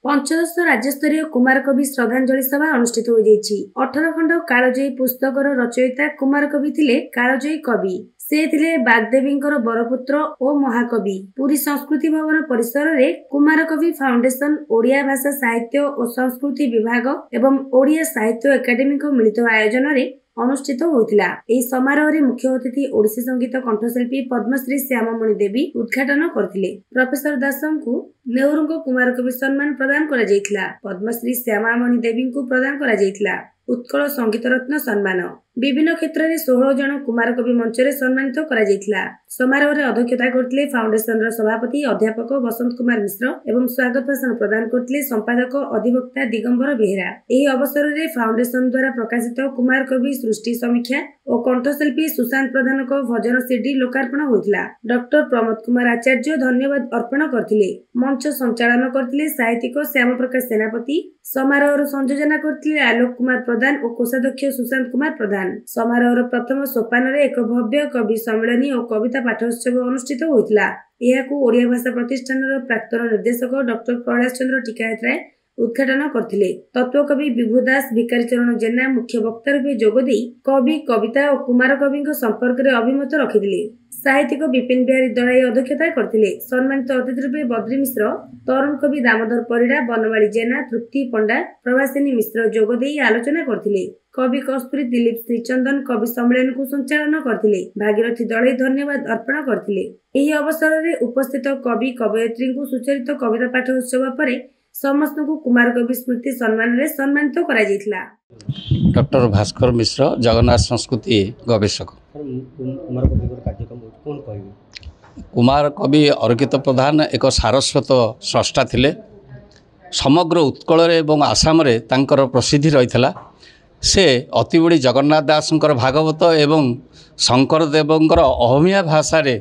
पंचदश राज्यस्तरीय कुमार कवि श्रद्धांजलि सभा अनुष्ठित हो 18 खंड कालजयी पुस्तकर रचयिता कुमार कवि थिले कालजयी कवि। से थिले बागदेवींकर बरपुत्र और महाकवि। पुरी संस्कृति भवन परिसर रे कुमार कवि फाउंडेशन, ओडिया भाषा साहित्य और संस्कृति विभाग एवं ओडिया साहित्य एकाडेमी को मिलित आयोजन रे अनुष्ठित होइतिला। एही समारोह रे मुख्य अतिथि ओडिसी संगीत कंठशिल्पी पद्मश्री श्यामामणि देवी उद्घाटन करथिले। प्रोफेसर दासम को नेहरू को कुमार कवि सम्मान प्रदान करा जायतिला। पद्मश्री श्यामामणि देवी को प्रदान करा जायतिला उत्कल संगीत रत्न सम्मान। विभिन्न क्षेत्र में 16 जन कुमार कवि मंच रे सम्मानित करा जायतिला। समारोह रे अध्यक्षता करथिले फाउंडेशन रो सभापति अध्यापक वसंत कुमार मिश्र एवं स्वागत भाषण प्रदान करथिले संपादक अधिवक्ता दिगंबर बेहेरा। एही अवसर रे फाउंडेशन द्वारा प्रकाशित कुमार कवि सृष्टि समीक्षा और कंठशिल्पी सुशांत प्रधान को भजन सीडी लोकार्पण होइतिला। डॉक्टर प्रमोद कुमार आचार्य धन्यवाद अर्पण करथिले। मंच संचालन करथिले साहित्यिक श्याम प्रकाश सेनापति। समारोह संयोजना करथिले आलोक कुमार प्रधान और कोषाध्यक्ष सुशांत कुमार प्रधान। समारोह प्रथम सोपान रे एक भव्य कवि सम्मेलनी और कविता पाठोत्सव अनुष्ठित होइतिला। एहाकू ओडिया भाषा प्रतिष्ठान प्राक्तन निर्देशक डॉक्टर प्रहलाद चंद्र टिकायत राय उद्घाटन करथिले। तत्वकवि विभु दास भिकारी चरण जेना मुख्य वक्ता रूपे जोगदेई कवि कविता और कुमार कवि संपर्क में अभिमत रखिथिले। साहित्यिक विपिन बिहारी दड़ाई अध्यक्षता करथिले। सम्मानित अतिथि रूपे बद्री मिश्र, तरुण कवि दामोदर परिड़ा, बनवाड़ी जेना, तृप्ति पंडा, प्रभासिनी मिश्र जोगदेई आलोचना करथिले। कवि कस्तूरी दिलीप श्रीचंदन कवि सम्मेलन को संचालन करथिले। भागीरथी दड़ाई धन्यवाद अर्पण करथिले। एही अवसर रे उपस्थित कवि कवयित्री को सुचरित कविता पाठ उत्सव पर समस्त को कुमार कवि स्मृति सम्मान रे सम्मानित करा जायतिला। डॉक्टर भास्कर मिश्र जगन्नाथ संस्कृति गवेषक। कुमार कवि अरकित प्रधान एक सारस्वत स्रष्टा थिले। समग्र उत्कल एवं आसाम रे तांकर प्रसिद्धि रही। से अति बड़ी जगन्नाथ दासंकर भागवत एवं शंकर देवंकर अहोमिया भाषा रे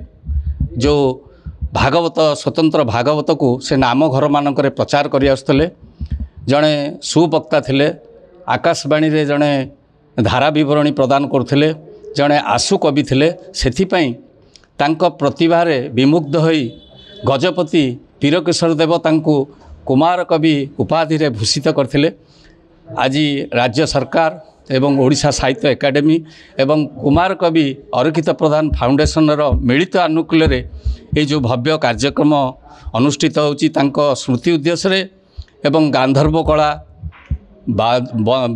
जो भागवत स्वतंत्र भागवत को से नाम घर मानक प्रचार कर आसुले। जड़े सुवक्ता थिले। आकाशवाणी रे जड़े धारा विवरणी प्रदान करथिले। जड़े आशु कवि थिले। सेथिपई तांको प्रतिभा रे विमुग्ध होई गजपति वीरकिशोर देव तांको कुमार कवि उपाधि रे भूषित करथिले। आज राज्य सरकार एवं ओडिशा साहित्य एकाडेमी एवं कुमार कवि अरकित प्रधान फाउंडेशन रो मिलित अनुकूल रे ये जो भव्य कार्यक्रम अनुष्ठित होची तांको स्मृति उद्देश्य रे एवं गांधर्व कला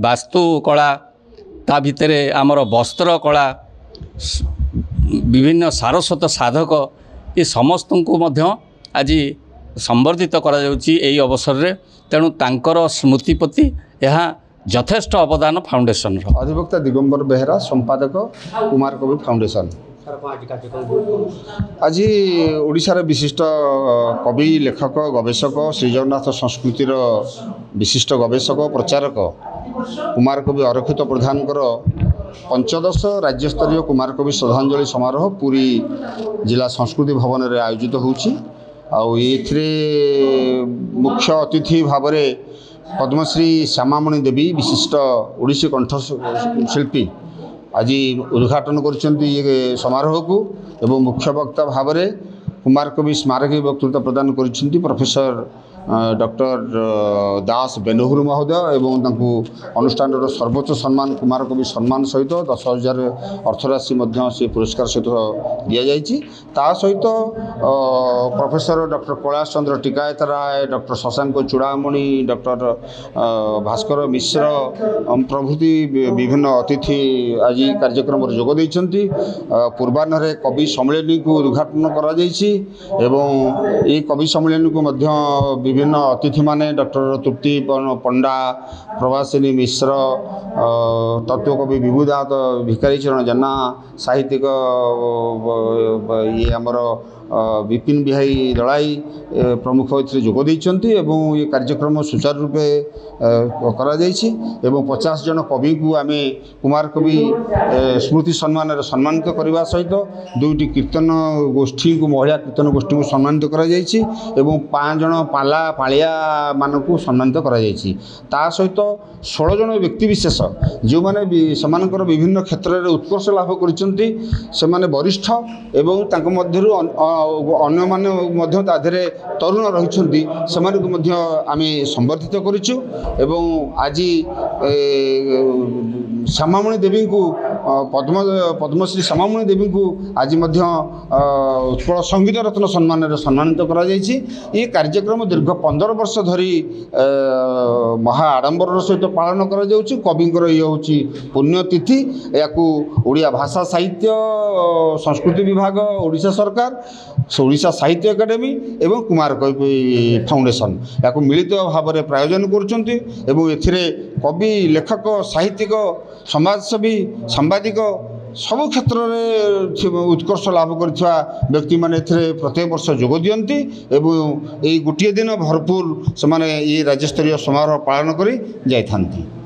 वास्तु कला ता भितरे आमर वस्त्र कला विभिन्न सारस्वत साधक ये समस्त को मध्य आज संवर्धित करा जाउची एई अवसर रे। तेणु तांकर स्मृति प्रति यहाँ यथेष्ट अवदान फाउंडेशन अधिवक्ता दिगंबर बेहेरा संपादक कुमार कवि फाउंडेशन। आज ओडिशार विशिष्ट कवि लेखक गवेषक श्रीजगन्नाथ संस्कृतिर विशिष्ट गवेषक प्रचारक कुमार कवि अरकित प्रधान पंचदश राज्यस्तरीय कुमार कवि श्रद्धांजलि समारोह पुरी जिला संस्कृति भवन रे आयोजित होउछि। मुख्य अतिथि भाव पद्मश्री श्यामामणि देवी विशिष्ट ओडिसी कंठशिल्पी आज उद्घाटन कर समारोह को एवं मुख्य वक्ता भाव कुमार कवि स्मारकी वक्तृता प्रदान कर प्रोफेसर डॉक्टर दास बेनहुर महोदय एवं अनुष्ठान सर्वोच्च सम्मान कुमार कवि सम्मान सहित 10,000 अर्थराशि से पुरस्कार सहित दि जाइए। सहित प्रोफेसर डॉक्टर प्रहलाद चंद्र टिकायत राय, डॉक्टर शशांक चूड़ामणि, डॉक्टर भास्कर मिश्र प्रभृति विभिन्न अतिथि आज कार्यक्रम जोग देइछन्ति। पूर्वाह्न कवि सम्मेलन को उद्घाटन करा जाइछि एवं ये कवि सम्मेलन को मध्य विभिन्न अतिथि माने डॉक्टर तृप्ति पंडा, प्रभासिनी मिश्र, तत्वकवि विभु दास भिकारी चरण जेना, साहित्यिक ये आमर विपिन बिहारी दड़ाई प्रमुख जोग देइछन्ति एवं ये कार्यक्रम सुचारू रूपे करा जाइछि एवं 50 जन कवि को आमे कुमार कवि स्मृति सम्मान सम्मानित करने सहित 2टी कीर्तन गोष्ठी को महिला कीर्तन गोष्ठी को सम्मानित करा जाइछि एवं 5 जन पाला पालिया मानक सम्मानित करा जाइछि। ता सहित 16 जन व्यक्तिविशेष जो माने विभिन्न क्षेत्र में उत्कर्ष लाभ करिसेंति से माने वरिष्ठ एवं तांको मध्यरु ଅନ୍ୟମାନେ ମଧ୍ୟ ତା ଦେହରେ ତରୁଣ ରହିଛନ୍ତି ସେମାନଙ୍କୁ ମଧ୍ୟ ଆମେ ସମ୍ବର୍ଦ୍ଧିତ କରିଛୁ ଏବଂ ଆଜି ଶ୍ୟାମାମଣି ଦେବୀଙ୍କୁ ପଦ୍ମଶ୍ରୀ ଶ୍ୟାମାମଣି ଦେବୀଙ୍କୁ ଆଜି ମଧ୍ୟ ଉତ୍କଳ ସଙ୍ଗୀତ ରତ୍ନ ସମ୍ମାନରେ ସମ୍ମାନିତ କରାଯାଇଛି। ଏ କାର୍ଯ୍ୟକ୍ରମ ଦୀର୍ଘ 15 ବର୍ଷ ଧରି ମହା ଆଡ଼ମ୍ବରର ସହିତ ପାଳନ କରାଯାଉଛି। କବିଙ୍କର ଇଏ ହେଉଛି ପୁଣ୍ୟତିଥି। ଏହାକୁ ଓଡ଼ିଆ ଭାଷା ସାହିତ୍ୟ ସଂସ୍କୃତି ବିଭାଗ ଓଡ଼ିଶା ସରକାର ଓଡ଼ିଶା ସାହିତ୍ୟ ଏକାଡେମୀ ଏବଂ କୁମାରକବି ଫାଉଣ୍ଡେସନ୍ ଏହାକୁ ମିଳିତ ଭାବରେ ପ୍ରାୟୋଜନ କରୁଛନ୍ତି ଏବଂ ଏଥିରେ କବି ଲେଖକ ସାହିତ୍ୟିକ ସମାଜସେବୀ ସାମ୍ବାଦିକ ସବୁ କ୍ଷେତ୍ରରେ ଉତ୍କର୍ଷ ଲାଭ କରିଥିବା ବ୍ୟକ୍ତିମାନେ ଏଥିରେ ପ୍ରତ୍ୟେକ ବର୍ଷ ଯୋଗ ଦିଅନ୍ତି ଏବଂ ଏଇ ଗୋଟିଏ ଦିନ ଭରପୁର ସେମାନେ ଏହି ରାଜ୍ୟସ୍ତରୀୟ ସମାରୋହ ପାଳନ କରି ଯାଇଥାନ୍ତି।